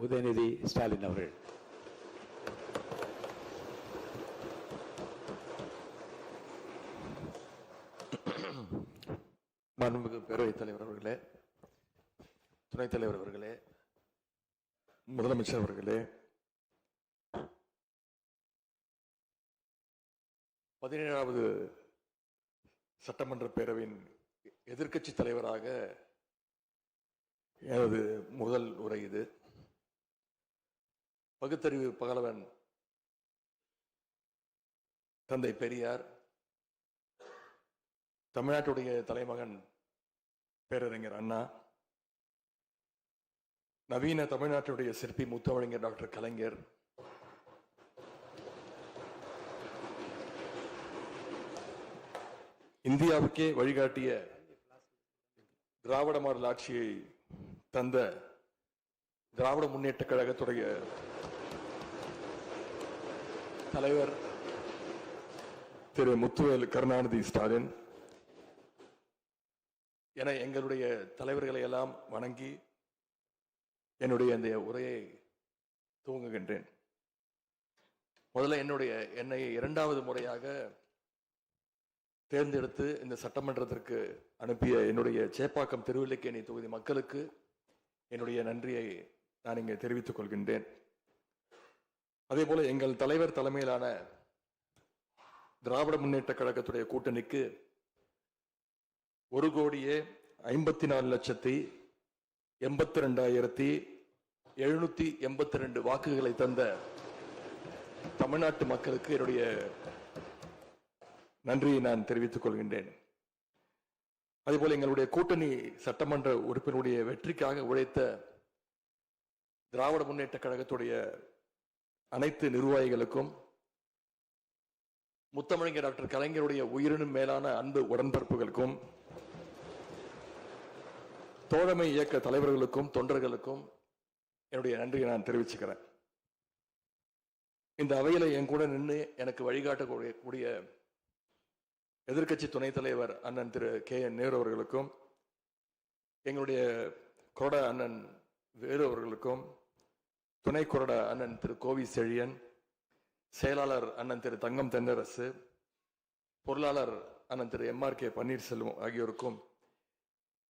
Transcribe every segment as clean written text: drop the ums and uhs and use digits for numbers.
உதயநிதி ஸ்டாலின் அவர்கள். மாண்புமிகு பேரவைத் தலைவர் அவர்களே, துணைத் தலைவர் அவர்களே, முதலமைச்சர் அவர்களே, 17வது சட்டமன்ற பேரவையின் எதிர்க்கட்சி தலைவராக எனது முதல் உரை இது. பகுத்தறிவு பகலவன் தந்தை பெரியார், தமிழ்நாட்டுடைய தலைமகன் பேரறிஞர் அண்ணா, நவீன தமிழ்நாட்டுடைய சிற்பி முத்தமிழறிஞர் டாக்டர் கலைஞர், இந்தியாவுக்கே வழிகாட்டிய திராவிட மாடல் ஆட்சியை தந்த திராவிட முன்னேற்ற கழகத்துடைய தலைவர் திரு முத்துவேல் கருணாநிதி ஸ்டாலின் என எங்களுடைய தலைவர்களை எல்லாம் வணங்கி என்னுடைய இந்த உரையை துவங்குகின்றேன். முதல்ல என்னை 2வது முறையாக தேர்ந்தெடுத்து இந்த சட்டமன்றத்திற்கு அனுப்பிய என்னுடைய சேப்பாக்கம் திருவல்லிக்கேணி தொகுதி மக்களுக்கு என்னுடைய நன்றியை நான் இங்கே தெரிவித்துக் கொள்கின்றேன். அதே போல எங்கள் தலைவர் தலைமையிலான திராவிட முன்னேற்ற கழகத்துடைய கூட்டணிக்கு 1,52,82,782 வாக்குகளை தந்த தமிழ்நாட்டு மக்களுக்கு என்னுடைய நன்றியை நான் தெரிவித்துக் கொள்கின்றேன். அதேபோல எங்களுடைய கூட்டணி சட்டமன்ற உறுப்பினருடைய வெற்றிக்காக உழைத்த திராவிட முன்னேற்ற கழகத்துடைய அனைத்து நிர்வாகிகளுக்கும், முத்தமிழறிஞர் டாக்டர் கலைஞருடைய உயிரினும் மேலான அன்பு உடன்பிறப்புகளுக்கும், தோழமை இயக்க தலைவர்களுக்கும் தொண்டர்களுக்கும் என்னுடைய நன்றியை நான் தெரிவிச்சுக்கிறேன். இந்த அவையில என் கூட நின்று எனக்கு வழிகாட்டக்கூடிய எதிர்க்கட்சி துணைத் தலைவர் அண்ணன் திரு KN நேரு அவர்களுக்கும், எங்களுடைய கொறடா அண்ணன் வேலு அவர்களுக்கும், துணை கொறடா அண்ணன் திரு கோவி செழியன், செயலாளர் அண்ணன் திரு தங்கம் தென்னரசு, பொருளாளர் அண்ணன் திரு MRK பன்னீர்செல்வம் ஆகியோருக்கும்,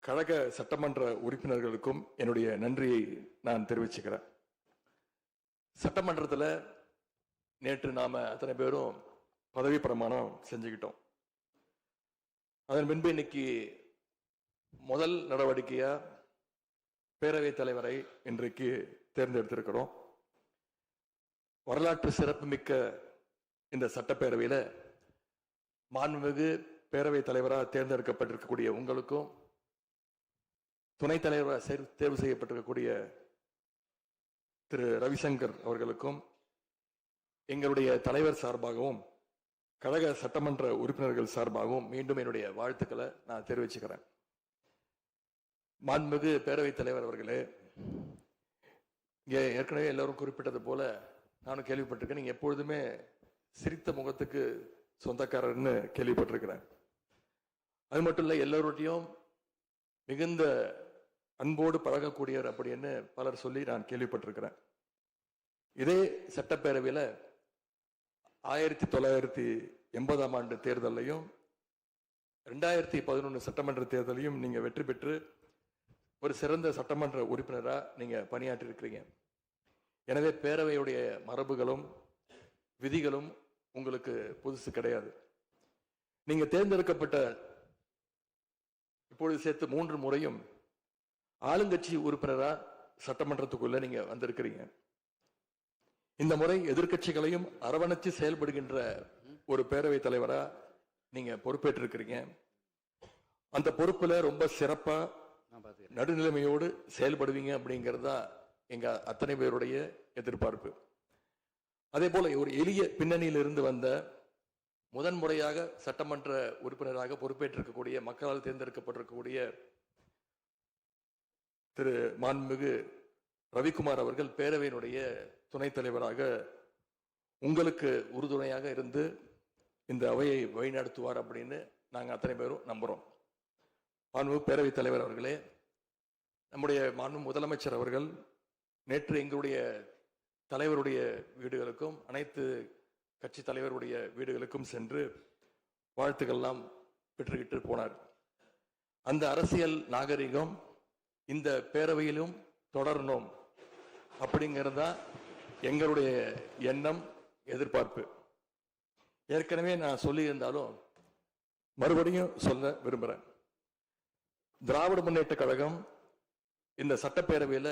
கழக சட்டமன்ற உறுப்பினர்களுக்கும் என்னுடைய நன்றியை நான் தெரிவிச்சுக்கிறேன். சட்டமன்றத்தில் நேற்று நாம அத்தனை பேரும் பதவி பிரமாணம் செஞ்சுக்கிட்டோம். அதன் பின்பு இன்னைக்கு முதல் நடவடிக்கையா பேரவைத் தலைவரை இன்றைக்கு தேர்ந்தெடுத்திருக்கிறோம். வரலாற்று சிறப்புமிக்க இந்த சட்டப்பேரவையில மாண்புமிகு பேரவைத் தலைவராக தேர்ந்தெடுக்கப்பட்டிருக்கக்கூடிய உங்களுக்கும், துணைத் தலைவராக தேர்வு செய்யப்பட்டிருக்கக்கூடிய திரு ரவிசங்கர் அவர்களுக்கும், எங்களுடைய தலைவர் சார்பாகவும் கழக சட்டமன்ற உறுப்பினர்கள் சார்பாகவும் மீண்டும் என்னுடைய வாழ்த்துக்களை நான் தெரிவிச்சுக்கிறேன். மாண்புமிகு பேரவைத் தலைவர் அவர்களே, இங்கே ஏற்கனவே எல்லாரும் குறிப்பிட்டது போல நானும் கேள்விப்பட்டிருக்கேன். நீங்க எப்பொழுதுமே சிரித்த முகத்துக்கு சொந்தக்காரர்னு கேள்விப்பட்டிருக்கிறேன். அது மட்டும் இல்லை, எல்லோருடையும் மிகுந்த அன்போடு பழகக்கூடியவர் அப்படின்னு பலர் சொல்லி நான் கேள்விப்பட்டிருக்கிறேன். இதே சட்டப்பேரவையில் 1980ஆம் ஆண்டு தேர்தலையும் 2011 சட்டமன்ற தேர்தலையும் நீங்க வெற்றி பெற்று ஒரு சிறந்த சட்டமன்ற உறுப்பினராக நீங்க பணியாற்றி இருக்கிறீங்க. எனவே பேரவையுடைய மரபுகளும் விதிகளும் உங்களுக்கு புதுசு கிடையாது. நீங்க தேர்ந்தெடுக்கப்பட்ட இப்பொழுது சேர்த்து 3 முறையும் ஆளுங்கட்சி உறுப்பினரா சட்டமன்றத்துக்குள்ள நீங்க வந்திருக்கிறீங்க. இந்த முறை எதிர்க்கட்சிகளையும் அரவணைச்சு செயல்படுகின்ற ஒரு பேரவைத் தலைவரா நீங்க பொறுப்பேற்றிருக்கிறீங்க. அந்த பொறுப்புல ரொம்ப சிறப்பா நடுநிலைமையோடு செயல்படுவீங்க அப்படிங்கிறதா எங்க அத்தனை பேருடைய எதிர்பார்ப்பு. அதே போல ஒரு எளிய பின்னணியிலிருந்து வந்த முதன்முறையாக சட்டமன்ற உறுப்பினராக பொறுப்பேற்றிருக்கக்கூடிய, மக்களால் தேர்ந்தெடுக்கப்பட்டிருக்கக்கூடிய திரு மாண்புமிகு ரவிக்குமார் அவர்கள் பேரவையினுடைய துணைத் தலைவராக உங்களுக்கு உறுதுணையாக இருந்து இந்த அவையை வழிநடத்துவார் அப்படின்னு நாங்கள் அத்தனை பேரும் நம்புறோம். மாண்புமிகு பேரவைத் தலைவர் அவர்களே, நம்முடைய மாண்பு முதலமைச்சர் அவர்கள் நேற்று எங்களுடைய தலைவருடைய வீடுகளுக்கும் அனைத்து கட்சி தலைவருடைய வீடுகளுக்கும் சென்று வாழ்த்துக்கள்லாம் பெற்றுக்கிட்டு போனார். அந்த அரசியல் நாகரிகம் இந்த பேரவையிலும் தொடரணும் அப்படிங்கிறதா எங்களுடைய எண்ணம், எதிர்பார்ப்பு. ஏற்கனவே நான் சொல்லியிருந்தாலும் மறுபடியும் சொல்ல விரும்புகிறேன். திராவிட முன்னேற்ற கழகம் இந்த சட்டப்பேரவையில்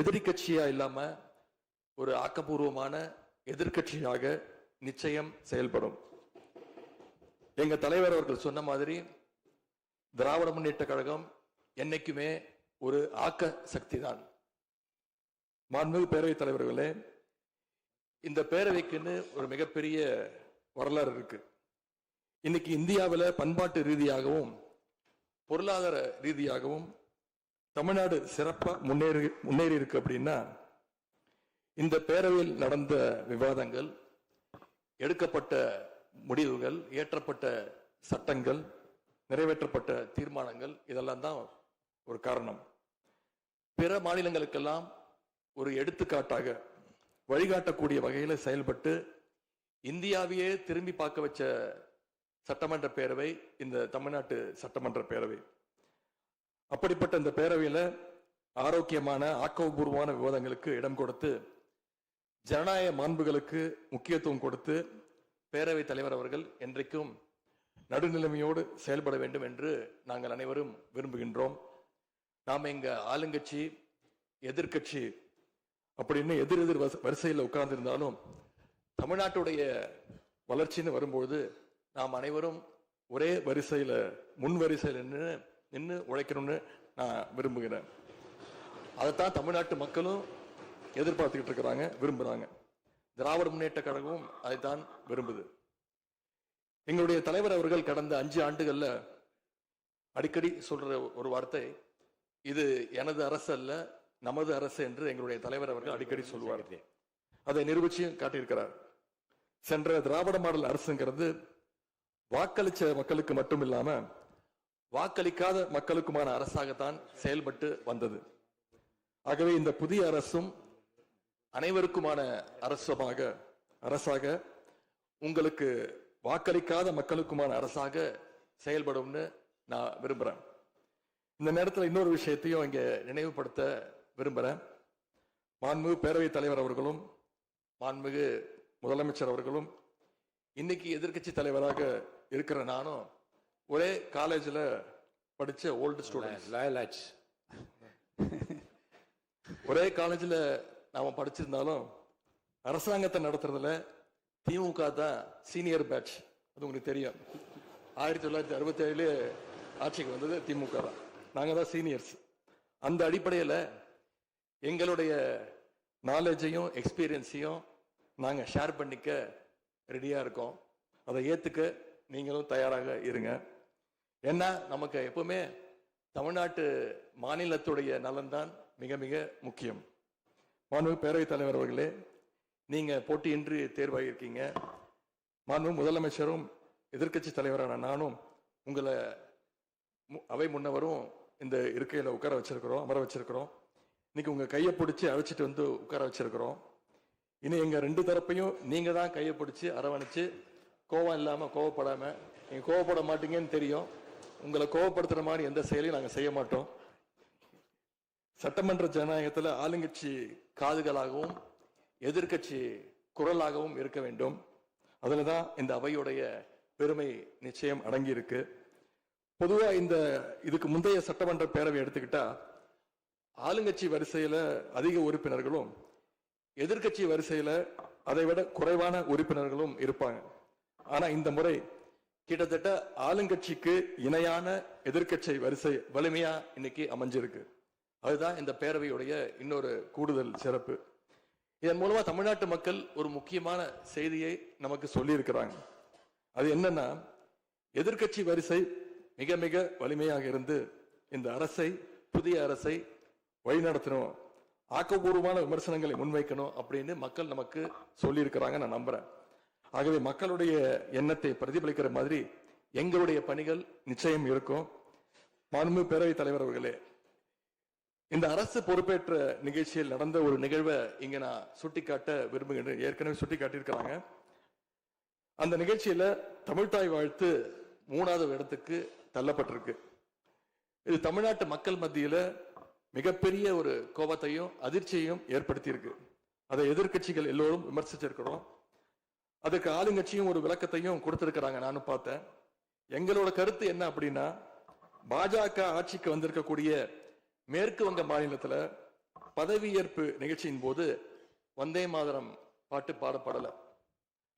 எதிரி கட்சியா இல்லாம ஒரு ஆக்கப்பூர்வமான எதிர்கட்சியாக நிச்சயம் செயல்படும். எங்க தலைவர் அவர்கள் சொன்ன மாதிரி திராவிட முன்னேற்ற கழகம் என்னைக்குமே ஒரு ஆக்க சக்தி தான். மாண்புமிகு பேரவைத் தலைவர்களே, இந்த பேரவைக்குன்னு ஒரு மிகப்பெரிய வரலாறு இருக்கு. இன்னைக்கு இந்தியாவில் பண்பாட்டு ரீதியாகவும் பொருளாதார ரீதியாகவும் தமிழ்நாடு சிறப்பா முன்னேறி இருக்கு. அப்படின்னா இந்த பேரவையில் நடந்த விவாதங்கள், எடுக்கப்பட்ட முடிவுகள், இயற்றப்பட்ட சட்டங்கள், நிறைவேற்றப்பட்ட தீர்மானங்கள், இதெல்லாம் தான் ஒரு காரணம். பிற மாநிலங்களுக்கெல்லாம் ஒரு எடுத்துக்காட்டாக வழிகாட்டக்கூடிய வகையில் செயல்பட்டு இந்தியாவையே திரும்பி பார்க்க வச்ச சட்டமன்ற பேரவை இந்த தமிழ்நாட்டு சட்டமன்ற பேரவை. அப்படிப்பட்ட இந்த பேரவையில் ஆரோக்கியமான ஆக்கப்பூர்வமான விவாதங்களுக்கு இடம் கொடுத்து ஜனநாயக மாண்புகளுக்கு முக்கியத்துவம் கொடுத்து பேரவைத் தலைவர் அவர்கள் என்றைக்கும் நடுநிலைமையோடு செயல்பட வேண்டும் என்று நாங்கள் அனைவரும் விரும்புகின்றோம். நாம் எங்க ஆளுங்கட்சி எதிர்கட்சி அப்படின்னு எதிர் வரிசையில் உட்கார்ந்திருந்தாலும் தமிழ்நாட்டுடைய வளர்ச்சின்னு வரும்பொழுது நாம் அனைவரும் ஒரே வரிசையில முன் வரிசையில் நின்று உழைக்கணும்னு நான் விரும்புகிறேன். அதைத்தான் தமிழ்நாட்டு மக்களும் எதிர்பார்த்துக்கிட்டு இருக்கிறாங்க, விரும்புறாங்க. திராவிட முன்னேற்ற கழகமும் அதைத்தான் விரும்புது. எங்களுடைய தலைவர் அவர்கள் கடந்த 5 ஆண்டுகள்ல அடிக்கடி சொல்ற ஒரு வார்த்தை, இது எனது அரசு அல்ல நமது அரசு என்று எங்களுடைய தலைவர் அவர்கள் அடிக்கடி சொல்லுவார். அதை நிரூபிச்சு காட்டியிருக்கிறார். சென்ற திராவிட மாடல் அரசுங்கிறது வாக்களிச்ச மக்களுக்கு மட்டும் இல்லாம வாக்களிக்காத மக்களுக்குமான அரசாகத்தான் செயல்பட்டு வந்தது. ஆகவே இந்த புதிய அரசும் அனைவருக்குமான அரசாக உங்களுக்கு வாக்களிக்காத மக்களுக்குமான அரசாக செயல்படும்னு நான் விரும்புறேன். இந்த நேரத்தில் இன்னொரு விஷயத்தையும் இங்க நினைவுபடுத்த விரும்புறேன். மாண்புமிகு பேரவைத் தலைவர் அவர்களும் மாண்புமிகு முதலமைச்சர் அவர்களும் இன்னைக்கு எதிர்கட்சி தலைவராக இருக்கிற நானும் ஒரே காலேஜில் படிச்ச ஓல்டு ஸ்டூடெண்ட். ஒரே காலேஜில் நாம படிச்சிருந்தாலும் அரசாங்கத்தை நடத்துறதுல திமுக தான் சீனியர் பேட்ச். அது உங்களுக்கு தெரியும். 1967 ஆட்சிக்கு வந்தது திமுக தான். நாங்க தான் சீனியர்ஸ். அந்த அடிப்படையில் எங்களுடைய நாலேஜையும் எக்ஸ்பீரியன்ஸையும் நாங்க ஷேர் பண்ணிக்க ரெடியா இருக்கோம். அதை ஏத்துக்க நீங்களும் தயாராக இருங்க. ஏன்னா நமக்கு எப்பவுமே தமிழ்நாட்டு மாநிலத்துடைய நலன்தான் மிக மிக முக்கியம். மாண்புமிகு பேரவைத் தலைவர் அவர்களே, நீங்க போட்டியின்றி தேர்வாகியிருக்கீங்க. மாண்புமிகு முதலமைச்சரும் எதிர்கட்சி தலைவரான நானும் உங்களை அவை முன்னவரும் இந்த இருக்கையில உட்கார வச்சிருக்கிறோம், அமர வச்சிருக்கிறோம். இன்னைக்கு உங்க கையை பிடிச்சி அழைச்சிட்டு வந்து உட்கார வச்சிருக்கிறோம். இனி எங்க 2 தரப்பையும் நீங்க தான் கையை பிடிச்சி அரவணைச்சு கோவம் இல்லாம கோவப்படாம, நீங்க கோவப்பட மாட்டீங்கன்னு தெரியும். உங்களை கோவப்படுத்துற மாதிரி எந்த செயலையும் நாங்க செய்ய மாட்டோம். சட்டமன்ற ஜனநாயகத்துல ஆளுங்கட்சி காதுகளாகவும் எதிர்கட்சி குரலாகவும் இருக்க வேண்டும். அதுலதான் இந்த அவையுடைய பெருமை நிச்சயம் அடங்கி இருக்கு. பொதுவா இதுக்கு முந்தைய சட்டமன்ற பேரவை எடுத்துக்கிட்டா ஆளுங்கட்சி வரிசையில அதிக உறுப்பினர்களும் எதிர்கட்சி வரிசையில அதை விட குறைவான உறுப்பினர்களும் இருப்பாங்க. ஆனா இந்த முறை கிட்டத்தட்ட ஆளுங்கட்சிக்கு இணையான எதிர்கட்சி வரிசை வலிமையா இன்னைக்கு அமைஞ்சிருக்கு. அதுதான் இந்த பேரவையுடைய இன்னொரு கூடுதல் சிறப்பு. இதன் மூலமா தமிழ்நாட்டு மக்கள் ஒரு முக்கியமான செய்தியை நமக்கு சொல்லி இருக்கிறாங்க. அது என்னன்னா, எதிர்கட்சி வரிசை மிக மிக வலிமையாக இருந்து இந்த அரசை, புதிய அரசை வழிநடத்தணும், ஆக்கப்பூர்வமான விமர்சனங்களை முன்வைக்கணும் அப்படின்னு மக்கள் நமக்கு சொல்லி இருக்கிறாங்க. நான் நம்புறேன். ஆகவே மக்களுடைய எண்ணத்தை பிரதிபலிக்கிற மாதிரி எங்களுடைய பணிகள் நிச்சயம் இருக்கும். மாண்புமிகு பேரவைத் தலைவர் அவர்களே, இந்த அரசு பொறுப்பேற்ற நிகழ்ச்சியில் நடந்த ஒரு நிகழ்வை இங்க நான் சுட்டிக்காட்ட விரும்புகின்றேன். ஏற்கனவே சுட்டிக்காட்டியிருக்கிறாங்க. அந்த நிகழ்ச்சியில தமிழ்தாய் வாழ்த்து 3வது இடத்துக்கு தள்ளப்பட்டிருக்கு. இது தமிழ்நாட்டு மக்கள் மத்தியில மிகப்பெரிய ஒரு கோபத்தையும் அதிர்ச்சியையும் ஏற்படுத்தி இருக்கு. அதை எதிர்கட்சிகள் எல்லோரும் விமர்சிச்சிருக்கிறோம். அதுக்கு ஆளுங்கட்சியும் ஒரு விளக்கத்தையும் கொடுத்திருக்கிறாங்க, நானும் பார்த்தேன். எங்களோட கருத்து என்ன அப்படின்னா, பாஜக ஆட்சிக்கு வந்திருக்கக்கூடிய மேற்கு வங்க மாநிலத்துல பதவியேற்பு நிகழ்ச்சியின் போது வந்தே மாதரம் பாட்டு பாடப்படல.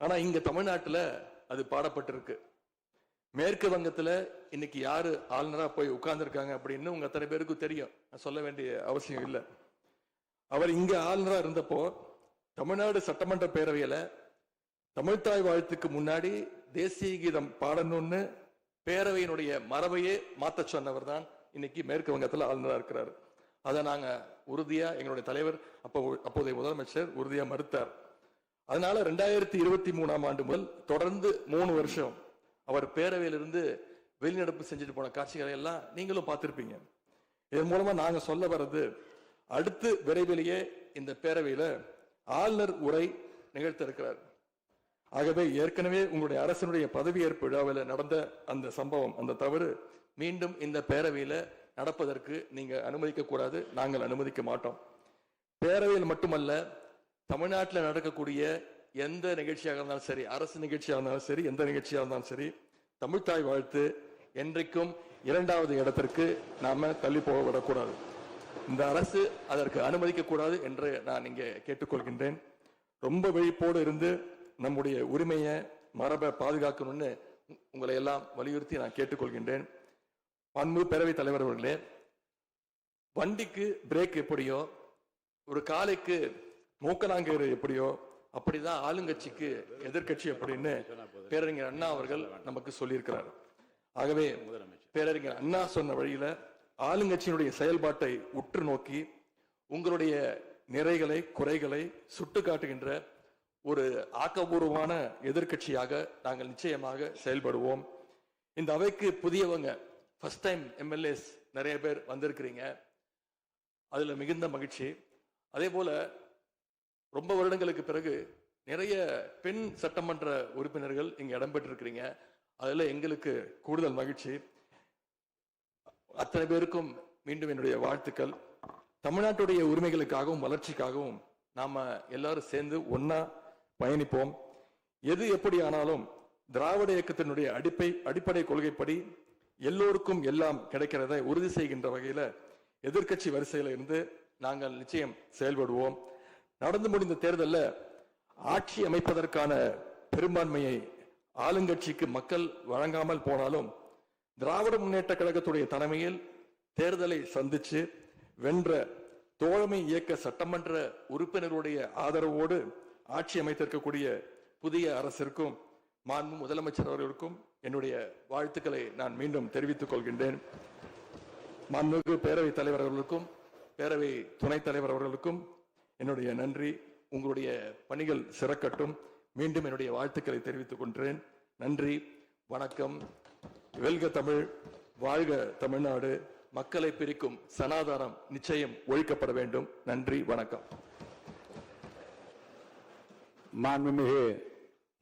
ஆனா இங்க தமிழ்நாட்டுல அது பாடப்பட்டிருக்கு. மேற்கு வங்கத்துல இன்னைக்கு யாரு ஆளுநரா போய் உட்கார்ந்துருக்காங்க அப்படின்னு உங்க அத்தனை பேருக்கு தெரியும், நான் சொல்ல வேண்டிய அவசியம் இல்லை. அவர் இங்க ஆளுநரா இருந்தப்போ தமிழ்நாடு சட்டமன்ற பேரவையில தமிழ்தாய் வாழ்த்துக்கு முன்னாடி தேசிய கீதம் பாடணும்னு பேரவையினுடைய மரபையே மாத்த சொன்னவர் தான் இன்னைக்கு மேற்கு வங்கத்துல ஆளுநரா இருக்கிறார். அதை நாங்க உறுதியா, எங்களுடைய தலைவர் அப்போதைய முதலமைச்சர் உறுதியா மறுத்தார். அதனால 2023ஆம் ஆண்டு முதல் தொடர்ந்து 3 வருஷம் அவர் பேரவையிலிருந்து வெளிநடப்பு செஞ்சுட்டு போன காட்சிகளை எல்லாம் நீங்களும் பார்த்திருப்பீங்க. இதன் மூலமா நாங்க சொல்ல வர்றது, அடுத்து விரைவிலேயே இந்த பேரவையில ஆளுநர் உரை நிகழ்த்த இருக்கிறார். ஆகவே ஏற்கனவே உங்களுடைய அரசனுடைய பதவியேற்பு விழாவில் நடந்த அந்த சம்பவம், அந்த தவறு மீண்டும் இந்த பேரவையில நடப்பதற்கு நீங்க அனுமதிக்க கூடாது, நாங்கள் அனுமதிக்க மாட்டோம். பேரவையில் மட்டுமல்ல, தமிழ்நாட்டில் நடக்கக்கூடிய எந்த நிகழ்ச்சியாக இருந்தாலும் சரி, அரசு நிகழ்ச்சியாக இருந்தாலும் சரி, எந்த நிகழ்ச்சியாக இருந்தாலும் சரி, தமிழ்தாய் வாழ்த்து என்றைக்கும் 2வது இடத்திற்கு நாம தள்ளி போக விடக்கூடாது. இந்த அரசு அதற்கு அனுமதிக்க கூடாது என்று நான் இங்கே கேட்டுக்கொள்கின்றேன். ரொம்ப விழிப்போடு இருந்து நம்முடைய உரிமையை, மரபை பாதுகாக்கணும்னு உங்களை எல்லாம் வலியுறுத்தி நான் கேட்டுக்கொள்கின்றேன். அன்பு பேரவைத் தலைவர் அவர்களே, வண்டிக்கு பிரேக் எப்படியோ, ஒரு காலைக்கு மூக்கனாங்கயிறு எப்படியோ, அப்படிதான் ஆளுங்கட்சிக்கு எதிர்கட்சி அப்படின்னு பேரறிஞர் அண்ணா அவர்கள் நமக்கு சொல்லியிருக்கிறார். ஆகவே பேரறிஞர் அண்ணா சொன்ன வழியில ஆளுங்கட்சியினுடைய செயல்பாட்டை உற்று நோக்கி உங்களுடைய நிறைகளை, குறைகளை சுட்டு காட்டுகின்ற ஒரு ஆக்கப்பூர்வமான எதிர்கட்சியாக நாங்கள் நிச்சயமாக செயல்படுவோம். இந்த அவைக்கு புதியவங்க, ஃபர்ஸ்ட் டைம் எம்எல்ஏஸ் நிறைய பேர் வந்திருக்கிறீங்க, அதுல மிகுந்த மகிழ்ச்சி. அதே போல ரொம்ப வருடங்களுக்கு பிறகு நிறைய பெண் சட்டமன்ற உறுப்பினர்கள் இங்க இடம்பெற்றிருக்கிறீங்க, அதுல எங்களுக்கு கூடுதல் மகிழ்ச்சி. அத்தனை பேருக்கும் மீண்டும் என்னுடைய வாழ்த்துக்கள். தமிழ்நாட்டுடைய உரிமைகளுக்காகவும் வளர்ச்சிக்காகவும் நாம எல்லாரும் சேர்ந்து ஒன்னா பயணிப்போம். எது எப்படி ஆனாலும் திராவிட இயக்கத்தினுடைய அடிப்படை கொள்கைப்படி எல்லோருக்கும் எல்லாம் கிடைக்கிறதை உறுதி செய்கின்ற வகையில எதிர்கட்சி வரிசையில இருந்து நாங்கள் நிச்சயம் செயல்படுவோம். நடந்து முடிந்த தேர்தலில் ஆட்சி அமைப்பதற்கான பெரும்பான்மையை ஆளுங்கட்சிக்கு மக்கள் வழங்காமல் போனாலும் திராவிட முன்னேற்ற கழகத்துடைய தலைமையில் தேர்தலை சந்திச்சு வென்ற தோழமை இயக்க சட்டமன்ற உறுப்பினருடைய ஆதரவோடு ஆட்சி அமைத்திருக்கக்கூடிய புதிய அரசிற்கும் மாண்பு முதலமைச்சர் அவர்களுக்கும் என்னுடைய வாழ்த்துக்களை நான் மீண்டும் தெரிவித்துக் கொள்கின்றேன். மாண்புமிகு பேரவைத் தலைவர் அவர்களுக்கும் பேரவை துணைத் தலைவர் அவர்களுக்கும் என்னுடைய நன்றி. உங்களுடைய பணிகள் சிறக்கட்டும். மீண்டும் என்னுடைய வாழ்த்துக்களை தெரிவித்துக் கொள்கிறேன். நன்றி, வணக்கம். வெல்க தமிழ், வாழ்க தமிழ்நாடு. மக்களை பிரிக்கும் சனாதானம் நிச்சயம் ஒழிக்கப்பட வேண்டும். நன்றி, வணக்கம். மாண்புமிகு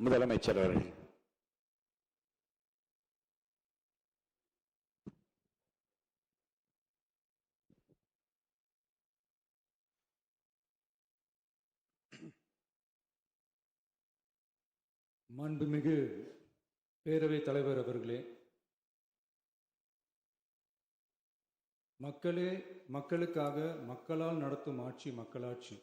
முதலமைச்சர் அவர்கள். மாண்புமிகு பேரவைத் தலைவர் அவர்களே, மக்களே மக்களுக்காக மக்களால் நடத்தும் ஆட்சி மக்களாட்சி.